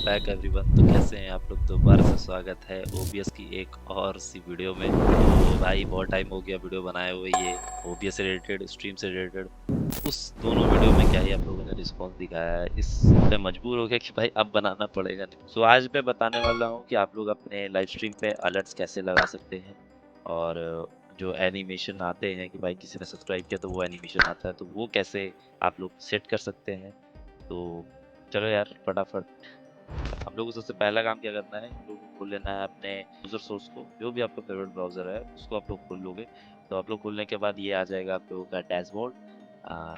Back everyone. तो कैसे हैं आप लोग? दोबारा से स्वागत है ओबीएस की एक और सी वीडियो में। तो भाई बहुत टाइम हो गया वीडियो बनाए हुए, ये ओबीएस से रिलेटेड, स्ट्रीम से रिलेटेड। उस दोनों वीडियो में क्या ही आप लोगों ने रिस्पॉन्स दिखाया है, इस पे मजबूर हो गया कि भाई अब बनाना पड़ेगा। सो आज मैं बताने वाला हूँ कि आप लोग अपने लाइव स्ट्रीम पे अलर्ट्स कैसे लगा सकते हैं, और जो एनिमेशन आते हैं कि भाई किसी ने सब्सक्राइब किया तो वो एनिमेशन आता है, तो वो कैसे आप लोग सेट कर सकते हैं। तो चलो यार फटाफट, हम लोग को सबसे पहला काम क्या करना है, हम लोग को खोल लेना है अपने ब्राउजर सोर्स को। जो भी आपका फेवरेट ब्राउजर है उसको आप लोग खोल लोगे। तो आप लोग खोलने के बाद ये आ जाएगा आप लोगों का डैशबोर्ड,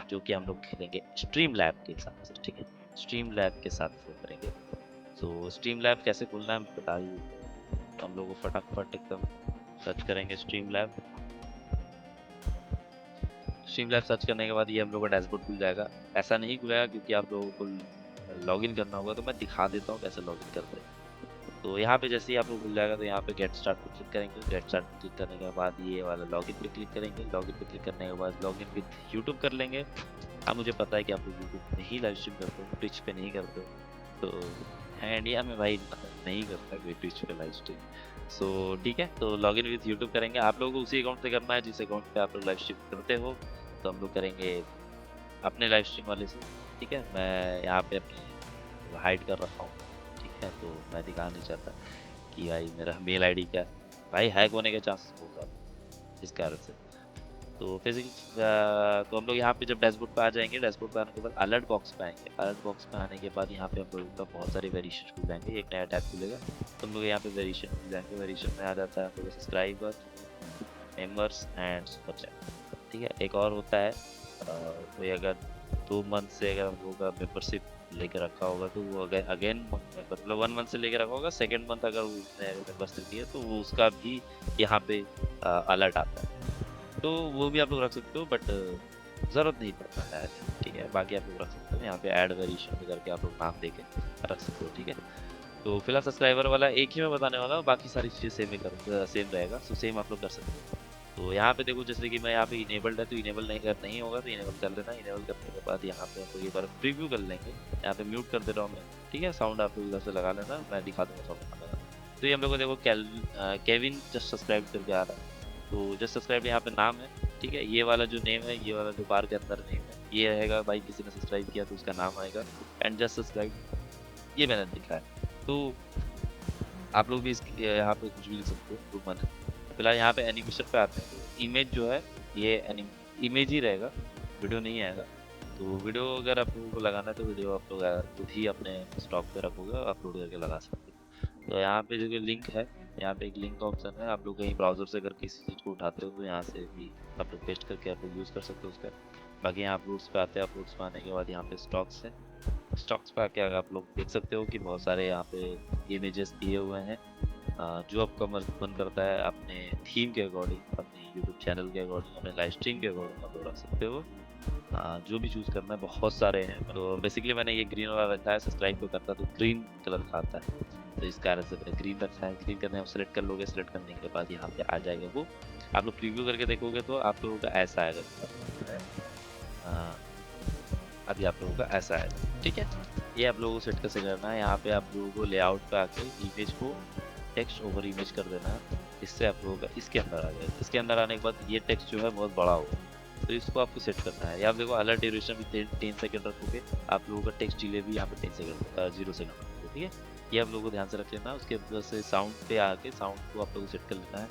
जो कि हम लोग खेलेंगे स्ट्रीम लैब के हिसाब से, ठीक है। स्ट्रीम लैब के साथ फ्लो करेंगे। तो स्ट्रीम लैब कैसे खोलना है मैं बता ही देता हूँ। तो हम लोग को फटाफट एकदम सर्च करेंगे stream lab. Stream lab search करने के बाद ये हम लोग का डैशबोर्ड खुल जाएगा। ऐसा नहीं खुलेगा क्योंकि आप लोगों को लॉगिन करना होगा, तो मैं दिखा देता हूँ कैसे लॉगिन करते हैं। तो यहाँ पे जैसे ही आपको खुल जाएगा तो यहाँ पे गेट स्टार्ट पे क्लिक करेंगे। गेट स्टार्ट पे क्लिक करने के बाद ये वाला लॉगिन पे क्लिक करेंगे। लॉगिन पे क्लिक करने के बाद लॉगिन विद यूट्यूब कर लेंगे। अब मुझे पता है कि आप लोग यूट्यूब में ही लाइव स्ट्रीम करते हो, ट्विच पे नहीं करते हो। तो है इंडिया में भाई नहीं करता कोई ट्विच पे लाइव स्ट्रीम। सो ठीक है, तो लॉगिन विद यूट्यूब करेंगे। आप लोगों को उसी अकाउंट से करना है जिस अकाउंट पे आप लोग लाइव स्ट्रीम करते हो। तो हम लोग करेंगे अपने लाइव स्ट्रीम वाले से, ठीक है। मैं यहाँ पे अपनी हाइड कर रखा हूँ, ठीक है। तो मैं दिखा नहीं चाहता कि भाई मेरा मेल आईडी क्या है, भाई हैक होने के चांसेस बहुत ज़्यादा इस कारण से। तो फिजिकली तो हम लोग यहाँ पे जब डैशबोर्ड पे आ जाएंगे, डैशबोर्ड पे आने के बाद अलर्ट बॉक्स पे आएंगे। अलर्ट बॉक्स पे आने के बाद यहाँ पे हम लोगों का बहुत सारे वेरिएशन खुल जाएंगे, एक नया टैब खुलेगा। तो हम लोग यहाँ पे वेरिएशन खुल जाएंगे। वेरिएशन में आ जाता है हम लोग subscriber, members and super chat, ठीक है। एक और होता है कोई अगर 2 मंथ से अगर हम लोगों का मेंबरशिप लेके रखा होगा तो वो अगर अगेन मतलब 1 मंथ से लेके रखा होगा, सेकेंड मंथ अगर उसने मेंबरशिप लिया तो वो उसका भी यहाँ पे अलर्ट आता है। तो वो भी आप लोग रख सकते हो, बट ज़रूरत नहीं पड़ता है, ठीक है। बाकी आप लोग रख सकते हो, यहाँ पे ऐड वेरिएशन में करके आप लोग नाम दे के रख सकते हो, ठीक है। तो फिलहाल सब्सक्राइबर वाला एक ही मैं बताने वाला हूँ, बाकी सारी चीज़ें सेम ही कर सेम रहेगा। सो सेम आप लोग कर सकते हो। तो यहाँ पे देखो जैसे कि मैं यहाँ पे इनेबल्ड है, तो इनेबल नहीं होगा तो इनेबल कर लेना। इनेबल करने के बाद यहाँ पे हम लोग एक बार प्रीव्यू कर लेंगे। यहाँ पे म्यूट कर दे रहा हूँ मैं, ठीक है। साउंड आप लोग इधर से लगा लेना, मैं दिखा दूंगा साउंड लगा। तो ये हम लोग को देखो केविन जस्ट सब्सक्राइब करके आ रहा है। तो जस्ट सब्सक्राइब यहाँ पे नाम है, ठीक है। ये वाला जो नेम है, ये वाला जो बार के अंदर नेम है, ये रहेगा भाई किसी ने सब्सक्राइब किया तो उसका नाम आएगा। एंड जस्ट सब्सक्राइब ये मैंने लिखा है। तो आप लोग भी यहाँ पे कुछ भी लिख सकते हो, तो मन है। फिलहाल यहाँ पे एनिमेशन पे आते हैं। तो इमेज जो है ये इमेज ही रहेगा, वीडियो नहीं आएगा। तो वीडियो अगर आप लोगों को लगाना है तो वीडियो आप लोग खुद ही अपने स्टॉक पे रखोगे और अपलोड करके लगा सकते हो। तो यहाँ पे जो लिंक है, यहाँ पे एक लिंक का ऑप्शन है। आप लोग कहीं ब्राउजर से अगर किसी चीज़ को उठाते हो तो यहाँ से भी आप लोग पेस्ट करके आप लोग यूज़ कर सकते हो उसका। बाकी यहाँ अपलोड्स पे आते हैं। अपलोड्स पे आने के बाद यहाँ पे स्टॉक्स है। स्टॉक्स पे आके आप लोग देख सकते हो कि बहुत सारे यहाँ पे इमेजेस दिए हुए हैं। जो आपका मन करता है अपने थीम के अकॉर्डिंग, अपने यूट्यूब चैनल के अकॉर्डिंग, अपने लाइव स्ट्रीम के अकॉर्डिंग आप लोग रख सकते हो। जो भी चूज़ करना है, बहुत सारे हैं। तो बेसिकली मैंने ये ग्रीन वाला रखा है, सब्सक्राइब को करता तो ग्रीन कलर का आता है, तो इस कारण से मैंने ग्रीन रखा है। ग्रीन करने आप सेलेक्ट कर लोगे। सेलेक्ट करने के बाद यहाँ पे आ जाएगा वो। आप लोग प्रीव्यू करके देखोगे तो आप लोगों का ऐसा आएगा। अभी आप लोगों का ऐसा आएगा, ठीक है। ये आप लोगों को सेट कैसे करना है, यहाँ पे आप लोगों को लेआउट पे आके इमेज को टेक्स्ट ओवर इमेज कर देना है। इससे आप लोगों का इसके अंदर आ जाएगा। इसके अंदर आने के बाद ये टेक्स्ट जो है बहुत बड़ा होगा, तो इसको आपको सेट करना है। या आप देखो अलर्ट ड्यूरेशन भी 10 सेकंड रखोगे। आप लोगों का टेक्स्ट डिले भी यहाँ पे 0 सेकंड रखोगे, ठीक है। ये आप लोगों को ध्यान से रख लेना। उसके बाद से साउंड पे आके साउंड को आप लोगों को सेट कर लेना है।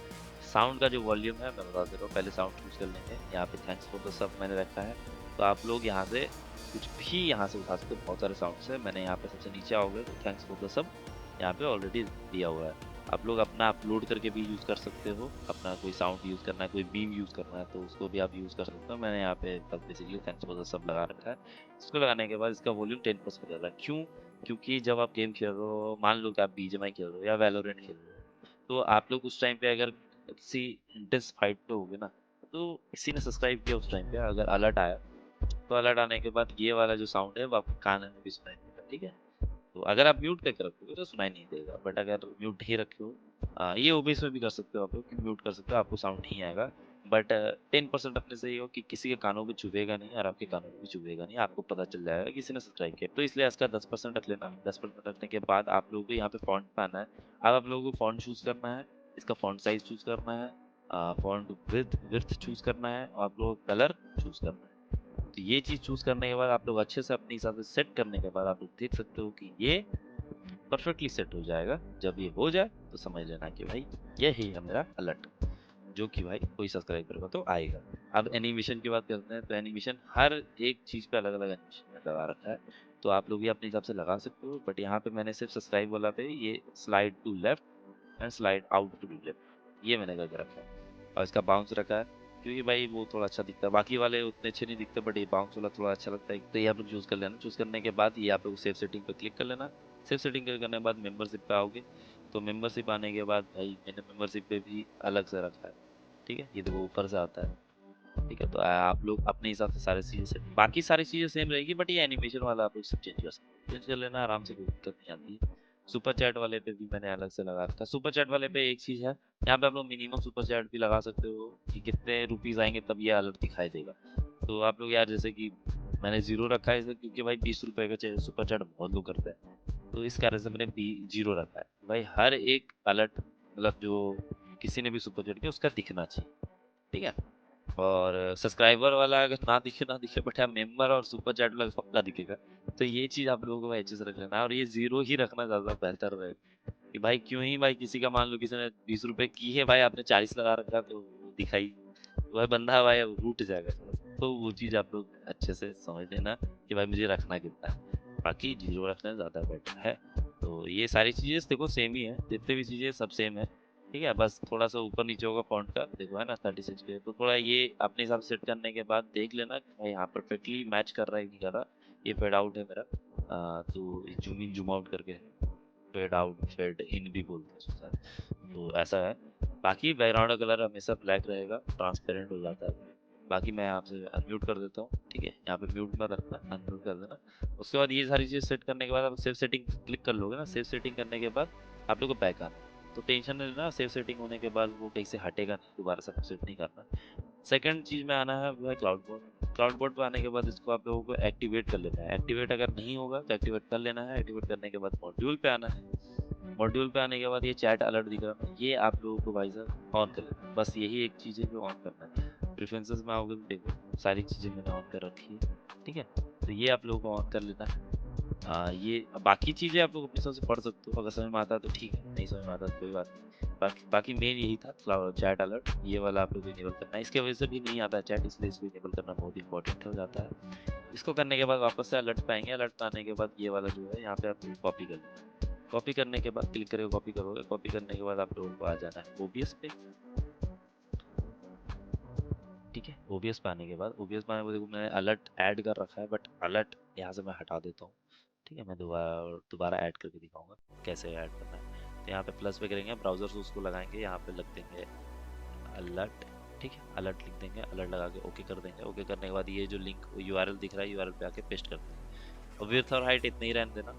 साउंड का जो वॉल्यूम है मैं बता दे रहा हूँ, पहले साउंड चूज कर लेंगे। यहाँ पे थैंक्स फॉर द सब मैंने रखा है। तो आप लोग यहाँ से कुछ भी यहाँ से उठा सकते हो, बहुत सारे साउंड्स है। मैंने यहाँ पे सबसे नीचे आओगे तो थैंक्स फॉर द सब यहाँ पे ऑलरेडी दिया हुआ है। आप लोग अपना अपलोड करके भी यूज़ कर सकते हो। अपना कोई साउंड यूज़ करना है, कोई बीम यूज़ करना है तो उसको भी आप यूज़ कर सकते हो। मैंने यहाँ पे बस basically thanks for the sub लगा रखा है। इसको लगाने के बाद इसका वॉल्यूम 10% हो जाता है। क्यों? क्योंकि जब आप गेम खेल रहे हो, मान लो कि आप बीजीएमआई खेल रहे हो या वैलोरेंट खेल रहे हो, तो आप लोग उस टाइम पे अगर किसी इंटेंस फाइट पे होगे ना, तो किसी ने सब्सक्राइब किया उस टाइम पे अगर अलर्ट आया, तो अलर्ट आने के बाद ये वाला जो साउंड है वो आपको कान में भी सुनाई देगा, ठीक है। तो अगर आप म्यूट करके रखोगे तो सुनाई नहीं देगा, बट अगर म्यूट नहीं रखे हो, ये ओबीएस में भी कर सकते हो आप लोग कि म्यूट कर सकते हो, आपको साउंड नहीं आएगा। बट 10% अपने से ये हो कि किसी के कानों में चुभेगा नहीं और आपके कानों में भी चुभेगा नहीं, आपको पता चल जाएगा किसी ने सब्सक्राइब किया। तो इसलिए इसका 10% रख लेना। 10% रखने के बाद आप लोगों को यहाँ पे फॉन्ट पे आना है। अब आप लोगों को फॉन्ट चूज करना है, इसका फॉन्ट साइज चूज करना है, फॉन्ट विड्थ चूज करना है, और आप लोगों को कलर चूज करना है। तो ये चीज चूज करने के बाद आप लोग अच्छे से अपने हिसाब से सेट करने के बाद आप लोग देख सकते हो कि ये परफेक्टली सेट हो जाएगा। जब ये हो जाए तो समझ लेना कि भाई यही है मेरा अलर्ट, जो कि भाई कोई सब्सक्राइब करेगा तो आएगा। अब एनिमेशन की बात करते हैं, तो एनिमेशन हर एक चीज़ पे अलग अलग एनिमेशन लगा रखा है, तो आप लोग भी अपने हिसाब से लगा सकते हो। बट यहाँ पे मैंने सिर्फ सब्सक्राइब वाला पे ये slide to left and slide out to left ये मैंने करके रखा है, और इसका बाउंस रखा है क्योंकि भाई वो थोड़ा अच्छा दिखता है। बाकी वाले उतने अच्छे नहीं दिखते, बट ये बाउंस वाला थोड़ा अच्छा लगता है। तो ये आप लोग चूज़ कर लेना। चूज़ करने के बाद ये आप लोग सेव सेटिंग पे क्लिक कर लेना। सेव सेटिंग करने के बाद मेंबरशिप पे आओगे, तो मेंबरशिप आने के बाद भाई मैंने मेंबरशिप पे भी अलग से रखा है, ठीक है, ये देखो ऊपर से आता है, ठीक है। तो आप लोग अपने हिसाब से सारी चीज़ें सेट, बाकी सारी चीज़ें सेम रहेगी, बट ये एनिमेशन वाला आप लोग सब चेंज कर सकते हो। चेंज कर लेना आराम से, कोई दिक्कत नहीं आती है। सुपर चैट वाले पे भी मैंने अलग से लगा रखा है। सुपर चैट वाले पे एक चीज़ है, यहाँ पे आप लोग मिनिमम सुपर चैट भी लगा सकते हो कि कितने रुपीज़ आएंगे तब ये अलर्ट दिखाई देगा। तो आप लोग यार जैसे कि मैंने 0 रखा है क्योंकि भाई 20 रुपए का सुपर चैट बहुत लोग करते हैं, तो इस कारण से मैंने 0 रखा है। भाई हर एक अलर्ट मतलब जो किसी ने भी सुपर चैट किया उसका दिखना चाहिए, ठीक है। और सब्सक्राइबर वाला अगर ना दिखे बट हाँ मेंबर और सुपर चैट वाला पक्का दिखेगा। तो ये चीज़ आप लोगों को अच्छे से रख लेना है, और ये 0 ही रखना ज़्यादा बेहतर रहेगा कि भाई क्यों ही भाई किसी का मान लो किसी ने 20 रुपए की है, भाई आपने 40 लगा रखा तो दिखाई, तो भाई बंदा भाई रूठ जाएगा। तो वो चीज़ आप लोग अच्छे से समझ लेना कि भाई मुझे रखना कितना है, बाकी 0 रखना ज़्यादा बेटर है। तो ये सारी चीज़ें देखो सेम ही है, जितने भी चीज़ें सब सेम है, ठीक है। बस थोड़ा सा ऊपर नीचे होगा फॉन्ट का, देखो है ना 36 पे, तो थोड़ा ये अपने हिसाब से सेट करने के बाद देख लेना कि भाई यहाँ परफेक्टली मैच कर रहा है नहीं कर रहा। ये फेड आउट है मेरा, तो जूम इन जूम आउट करके फेड आउट फेड इन भी बोलते हैं उसको शायद। तो ऐसा है। बाकी बैकग्राउंड का कलर हमेशा ब्लैक रहेगा, ट्रांसपेरेंट हो जाता है। बाकी मैं आपसे अनम्यूट कर देता हूँ, ठीक है, यहाँ पे म्यूट में रखना, अनम्यूट कर देना। उसके बाद ये सारी चीज़ सेट करने के बाद आप सेव सेटिंग क्लिक कर लोगे ना, सेव सेटिंग करने के बाद आप लोग को बैक आना है। तो टेंशन नहीं लेना, सेव सेटिंग होने के बाद वो कहीं से हटेगा नहीं, दोबारा से सेट नहीं करना। सेकंड चीज़ में आना है वो है क्लाउड बोर्ड। क्लाउड बोर्ड पे आने के बाद इसको आप लोगों को एक्टिवेट कर लेना है। एक्टिवेट अगर नहीं होगा तो एक्टिवेट कर लेना है। एक्टिवेट करने के बाद मॉड्यूल पे आना है। मॉड्यूल पे आने के बाद ये चैट अलर्ट दिख रहा है, ये आप लोगों को भाई साहब ऑन कर लेना है। बस यही एक चीज़ है जो ऑन करना है। प्रेफरेंसेस में आओगे तो देखो सारी चीज़ें मैंने ऑन कर रखी है, ठीक है। तो ये आप लोगों को ऑन कर लेना है। ये बाकी चीज़ें आप लोग अपने हिसाब से पढ़ सकते हो, अगर समझ में आता है तो ठीक है, नहीं समझ में आता तो कोई बात नहीं। बाकी मेन यही था क्लाउड चैट अलर्ट, ये वाला आप लोग को इनेबल करना है। इसके वजह से भी नहीं आता है चैट, इसलिए इसको इनेबल करना बहुत इंपॉर्टेंट हो जाता है। इसको करने के बाद वापस से अलर्ट पे आएंगे। अलर्ट पे आने के बाद ये वाला जो है यहाँ पे आप कॉपी कर लेना। कॉपी करने के बाद क्लिक करोगे, कॉपी करोगे, कॉपी करने के बाद आप लोगों को आ जाना है ओबीएस पे, ठीक है। ओबीएस पे आने के बाद ओबीएस पे आने के बाद देखो मैंने अलर्ट ऐड कर रखा है, बट अलर्ट यहाँ से मैं हटा देता हूँ, ठीक है। मैं दोबारा ऐड करके दिखाऊंगा कैसे ऐड करना है। तो यहाँ पे प्लस पे करेंगे, ब्राउजर से उसको लगाएंगे, यहाँ पे लग देंगे अलर्ट, ठीक है। अलर्ट लिख देंगे, अलर्ट लगा के ओके कर देंगे। ओके करने के बाद ये जो लिंक यूआरएल दिख रहा है, यूआरएल पे आके पेस्ट कर देंगे, और विड्थ और हाइट इतना ही रहने देना,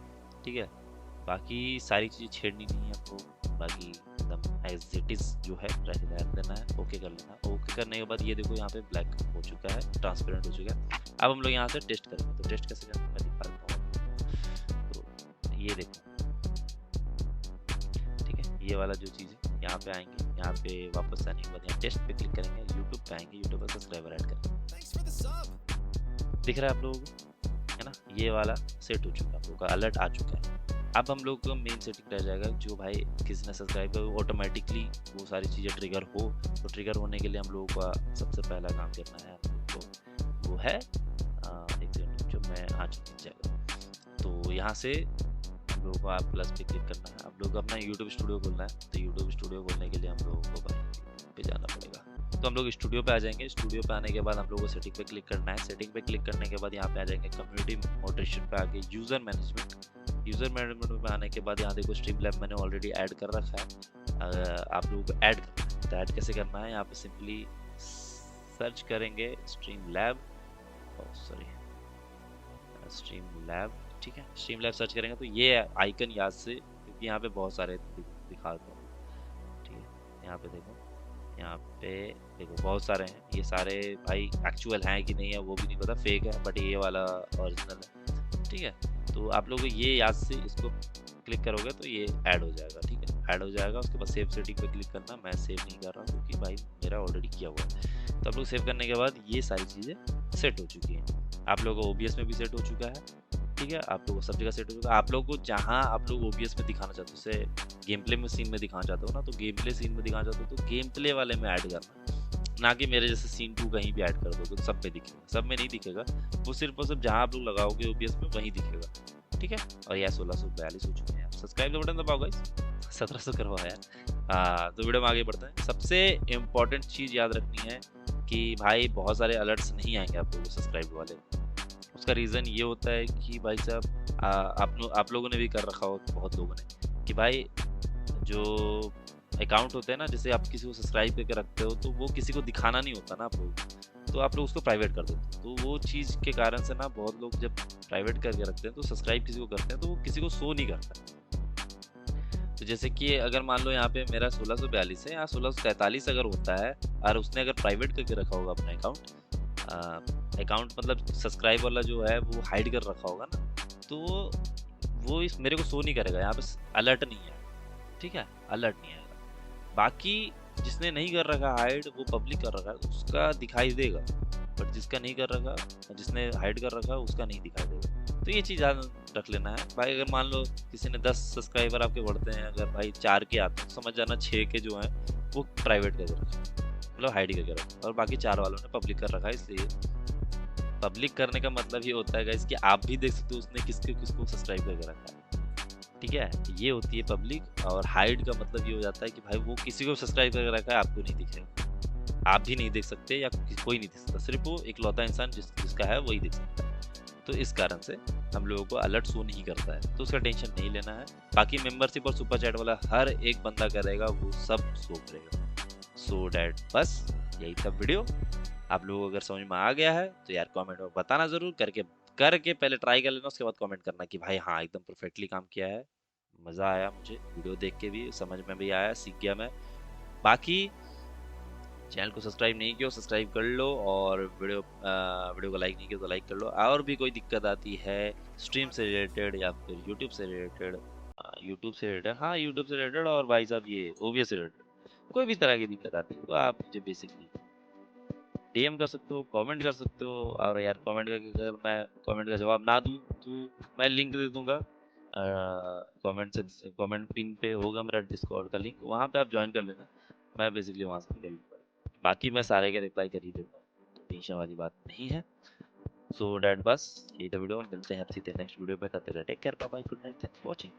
ठीक है। बाकी सारी चीज़ छेड़नी नहीं है आपको, बाकी एकदम एज इट इज़ जो है रहने देना है। ओके कर लेना। ओके करने के बाद ये देखो यहाँ पे ब्लैक हो चुका है, ट्रांसपेरेंट हो चुका है। अब हम लोग यहाँ से टेस्ट करेंगे, तो टेस्ट कैसे करना मैं दिखा देता हूँ। तो ये देखो, ठीक है, ये वाला जो चीज़ है, यहाँ पे आएंगे, यहाँ पे वापस आने के बाद यहाँ टेस्ट पे क्लिक करेंगे, यूट्यूब पे आएंगे, यूट्यूब पर सब्सक्राइबर ऐड करेंगे। दिख रहा है आप लोगों को, है ना, ये वाला सेट हो चुका है, आप लोगों का अलर्ट आ चुका है। अब हम लोग को मेन सेटिंग रह जाएगा, जो भाई किसी ने सब्सक्राइब किया ऑटोमेटिकली वो सारी चीज़ें ट्रिगर हो। तो ट्रिगर होने के लिए हम लोगों का सबसे पहला काम करना है हम लोग को, वो है एक सेकंड जो मैं आज मिल जाएगा। तो यहाँ से हम लोगों को आप प्लस पे क्लिक करना है। आप लोग अपना यूट्यूब स्टूडियो खोलना है, तो यूट्यूब स्टूडियो खोलने के लिए हम लोगों को भाई पे जाना पड़ेगा। तो हम लोग स्टूडियो पे आ जाएंगे। स्टूडियो पे आने के बाद हम लोगों को सेटिंग पे क्लिक करना है। सेटिंग पे क्लिक करने के बाद यहाँ पे आ जाएंगे कम्युनिटी मॉडरेशन पे, आके यूज़र मैनेजमेंट। यूज़र मैनेजमेंट में आने के बाद यहाँ देखो स्ट्रीम लैब मैंने ऑलरेडी ऐड कर रखा है। आप लोगों को ऐड करना है, तो ऐड कैसे करना है, यहाँ पे सिंपली सर्च करेंगे stream lab, sorry stream lab, ठीक है। स्ट्रीम लैब सर्च करेंगे तो ये आइकन याद से, क्योंकि यहाँ पे बहुत सारे दिखाता हूँ, ठीक है। यहाँ पे देखो, यहाँ पे देखो बहुत सारे हैं, ये सारे भाई एक्चुअल हैं कि नहीं है वो भी नहीं पता, फेक है, बट ये वाला ओरिजिनल है। ठीक है, तो आप लोगों को ये याद से इसको क्लिक करोगे तो ये ऐड हो जाएगा। ठीक है, ऐड हो जाएगा, उसके बाद सेव सेटिंग पे क्लिक करना। मैं सेव नहीं कर रहा क्योंकि भाई मेरा ऑलरेडी किया हुआ है। तो आप लोग सेव करने के बाद ये सारी चीज़ें सेट हो चुकी हैं। आप लोगों को OBS में भी सेट हो चुका है। ठीक है, आप लोगों को सब जगह सेट हो चुका है। आप लोगों को जहाँ आप लोग OBS में दिखाना चाहते हो, जैसे गेम प्ले में सीन में दिखाना चाहते हो ना, तो गेम प्ले सीन में दिखाना चाहते हो तो गेम प्ले वाले में ऐड करना, ना कि मेरे जैसे सीन 2 कहीं भी ऐड कर दोगे तो सब में दिखेगा। सब में नहीं दिखेगा, वो सिर्फ और सिर्फ जहाँ आप लोग लगाओगे OBS में वहीं दिखेगा। ठीक है, और यार 1642 हो चुके हैं यार। सब्सक्राइब का बटन दबाओ गाइस, 1700 करवाओ यार। हाँ, तो वीडियो में आगे बढ़ते हैं। सबसे इम्पोर्टेंट चीज़ याद रखनी है कि भाई बहुत सारे अलर्ट्स नहीं आएंगे आप लोगों को सब्सक्राइब वाले। उसका रीज़न ये होता है कि भाई साहब आप लोगों ने भी कर रखा हो, बहुत लोगों ने, कि भाई जो अकाउंट होते हैं ना, जैसे आप किसी को सब्सक्राइब करके रखते हो तो वो किसी को दिखाना नहीं होता ना आप लोगों को, तो आप लोग उसको प्राइवेट कर देते हो। तो वो चीज़ के कारण से ना बहुत लोग जब प्राइवेट करके रखते हैं तो सब्सक्राइब किसी को करते हैं तो वो किसी को शो नहीं करता। तो जैसे कि अगर मान लो यहाँ पे मेरा 1642 है, यहाँ 1643 अगर होता है और उसने अगर प्राइवेट करके रखा होगा अपना अकाउंट मतलब सब्सक्राइब वाला जो है वो हाइड कर रखा होगा ना, तो वो इस मेरे को शो नहीं करेगा, यहाँ पे अलर्ट नहीं है। ठीक है, अलर्ट नहीं आएगा। बाकी जिसने नहीं कर रखा हाइड, वो पब्लिक कर रखा है, उसका दिखाई देगा, बट जिसका नहीं कर रखा, जिसने हाइड कर रखा उसका नहीं दिखाई देगा। तो ये चीज़ याद रख लेना है भाई। अगर मान लो किसी ने 10 सब्सक्राइबर आपके बढ़ते हैं, अगर भाई 4 के आते हैं तो समझ जाना 6 के जो हैं वो प्राइवेट करके रखे, मतलब हाइड करके रखे, और बाकी 4 वालों ने पब्लिक कर रखा है। इसलिए पब्लिक करने का मतलब ये होता है गाइस कि आप भी देख सकते हो उसने किसके किसको सब्सक्राइब करके रखा है। ठीक है, ये होती है पब्लिक। और हाइड का मतलब ये हो जाता है कि भाई वो किसी को सब्सक्राइब करके रखा है, आपको नहीं दिखेगा, आप भी नहीं देख सकते या कोई नहीं देख सकता, सिर्फ वो इकलौता इंसान जिसका है वही देख सकता है। तो इस कारण से हम लोगों को अलर्ट शो नहीं करता है, तो उसका टेंशन नहीं लेना है। बाकी मेंबरशिप और सुपर चैट वाला हर एक बंदा करेगा, वो सब शो करेगा। सो डैट बस यही था वीडियो। आप लोगों को अगर समझ में आ गया है तो यार कमेंट में बताना ज़रूर, करके पहले ट्राई कर लेना, उसके बाद कमेंट करना कि भाई हाँ एकदम परफेक्टली काम किया है, मज़ा आया मुझे वीडियो देख के भी, समझ में भी आया, सीख गया मैं। बाकी चैनल को सब्सक्राइब नहीं किया सब्सक्राइब कर लो, और वीडियो को लाइक नहीं किया तो लाइक कर लो। और भी कोई दिक्कत आती है स्ट्रीम से रिलेटेड या फिर यूट्यूब से रिलेटेड, हाँ यूट्यूब से रिलेटेड, और भाई साहब ये OBS से रिलेटेड कोई भी तरह की दिक्कत आती है तो आप मुझे बेसिकली DM कर सकते हो, कमेंट कर सकते हो। और यार कमेंट करके अगर मैं कमेंट का जवाब ना दूँ तो मैं लिंक दे दूंगा, कमेंट पिन पे होगा मेरा डिस्कॉर्ड का लिंक, वहाँ पे आप ज्वाइन कर लेना, मैं बेसिकली वहाँ से ले लूँगा। बाकी मैं सारे के रिप्लाई कर ही देता हूँ, टेंशन वाली बात नहीं है। सो डैट बस यही था वीडियो, मिलते हैं सीधे नेक्स्ट वीडियो पे, तब तक take care, bye bye, good night, thanks for watching.